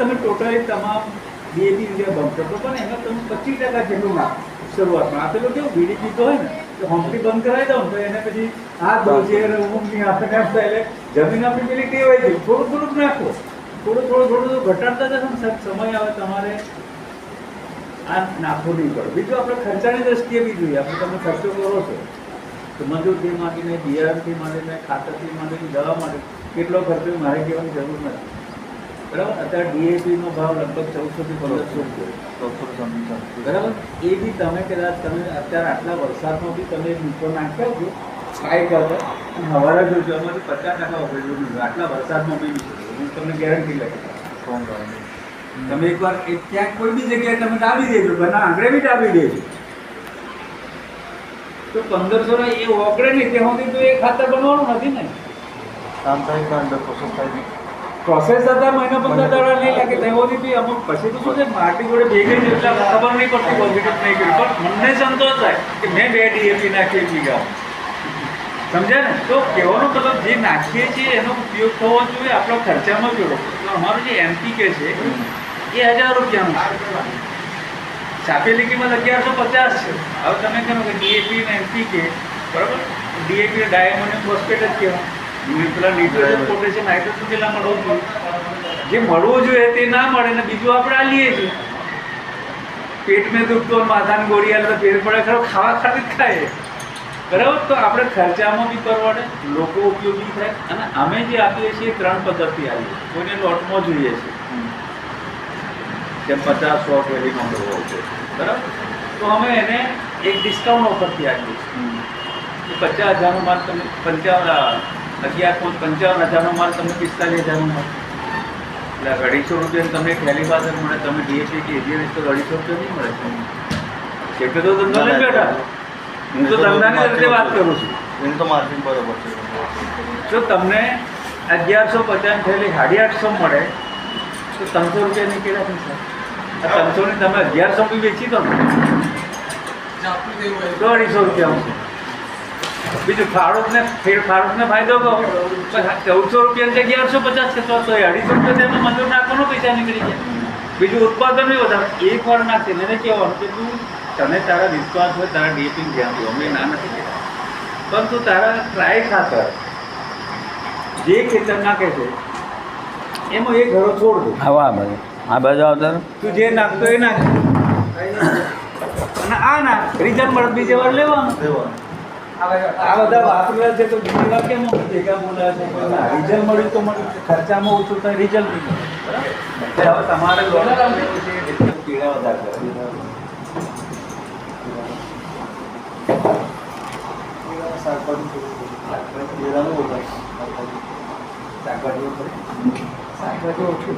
તમે ટોટલી તમામ ડીએપી જગ્યા બંધ કરતો પણ એમાં તમે 25% જેટલું નાખો શરૂઆતમાં. આપેલું કેવું બીડી પીતો હોય ને તો હમથી બંધ કરાવી દો ને તો એને પછી હાથ ધોશે ઊંઘની આપણે એમ થાય એટલે જમીન આપણી પેલી ટેવાઈ ગઈ. થોડું થોડુંક નાખો, થોડું ઘટાડતા જશો ને સાહેબ સમય આવે તમારે આ નાખવું નહીં પડે. બીજું આપણે ખર્ચાની દ્રષ્ટિએ બી જોઈએ. આપણે તમે ખર્ચો કરો છો તો મજૂરથી માંડીને બિયારણથી માંડીને ખાતરથી માંડીને દવા માટે કેટલો ખર્ચો મારે કહેવાની જરૂર નથી. બરાબર. અત્યારે ડીએપીનો ભાવ લગભગ 1400 થી 1500 બરાબર. એ બી તમે કદાચ તમે અત્યારે આટલા વરસાદમાં બી તમે નીચો નાખ્યા છો કાંઈ કરતા અને હવારે જોજો અમારી 50% ઓપરેશન આટલા વરસાદમાં બી હું તમને ગેરંટી લખી તમે એકવાર ક્યાંક કોઈ બી જગ્યાએ તમે દાબી દેજો બના આંગળે બી દાબી દેજો તો 1500 ના એ ઓગળે નહીં ત્યાં સુધી તો એ ખાતર બનવાનું નથી ને. કામ થાય કે અંદર પ્રોસેસ થાય પ્રોસેસ થતા મહિના 15 દાડા નહીં લાગે ત્યાં સુધી બી અમુક પછી તો શું છે માટી જોડે ભેગી જ એટલે ખબર નહીં પડતી પોઝિટિવ નહીં કર્યું પણ મને સંતોષ થાય કે મેં 2 ડીએપી નાખીએ વીઘા. સમજ્યા ને? તો કહેવાનો મતલબ જે નાખીએ છીએ એનો ઉપયોગ થવો જોઈએ આપણો ખર્ચામાં જોડો. તો અમારું જે એમપીકે છે એ 1000 રૂપિયાનું છાપેલી કિંમત 1150 છે. હવે તમે કહો કે ડીએપી ને એમપીકે બરાબર. ડીએપી ડાયમોનિયમ ફોસ્ફેટ જ કહેવાય. પેલા નાઇટ્રોજન પોટેશિયમ હાઇડ્રોજન પેલા મળવું જોઈએ. જે મળવું જોઈએ તે ના મળે ને બીજું આપણે આલીએ છીએ. પેટ મેં દુખતો માથાની ગોળી આલે તો ફેર પડે ખરો ખાવા ખાતી જ ખાઈએ બરાબર. તો આપણે ખર્ચામાં બી પરવડે, લોકો ઉપયોગી થાય અને અમે જે આપીએ છીએ 3 પદ્ધતિ આવીએ. કોઈને લોટમાં જોઈએ છે જેમ 50 100 પેલી નંબર હોય છે બરાબર. તો અમે એને એક ડિસ્કાઉન્ટ ઓફરથી આપીએ છીએ. 50,000નો માલ તમે 11,55,000નો માલ તમને 45,000નો મળે એટલે 250 રૂપિયા તમને થેલી બાદ મળે. તમે ડીએપી કે એજીએસ તો 250 રૂપિયા નહીં મળે. એટલે તો ધંધો નહીં બેઠા. હું તો ધંધાની રીતે વાત કરું છું. એનું તો માર્જિન બરોબર છે. જો તમને 1150 થેલી 850 મળે તો 300 રૂપિયા નીકળ્યા પૈસા. આ 300 ની તમે 1100 બી વેચી દો ને તો 250 રૂપિયા આવશે. બીજું ફાળૂકને ફાયદો કહો 1400 રૂપિયા 1150 છે તો 250 રૂપિયા તેમાં મજૂર નાખવાનો પૈસા નીકળી ગયા. બીજું ઉત્પાદન બી વધારે. એક વાર નાખે એને કહેવાનું કે તું તને તારા વિશ્વાસ હોય તારા ડીએપી ધ્યાન દો અમે ના નથી કહેતા પરંતુ તારા ટ્રાય ખાતર જે ખેતર નાખે છે એમાં એક ઘરો છોડ દો. આ બાજુ આવતા તું જે નાખતો એ નાખ અને આ નાખ રિઝલ્ટ મળે બીજી વાર લેવાનું. આ બધા વાપરેલા છે તો બીજી વાર કેમ ભેગા બોલાવે છે રિઝલ્ટ મળ્યું તો મળ્યું ખર્ચામાં ઓછું થાય રિઝલ્ટ બી મળે બરાબર. હવે તમારે પીડા વધારે કરે શાકભાજી ઓછું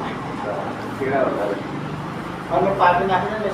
પીડા વધારે પાટી નાખીને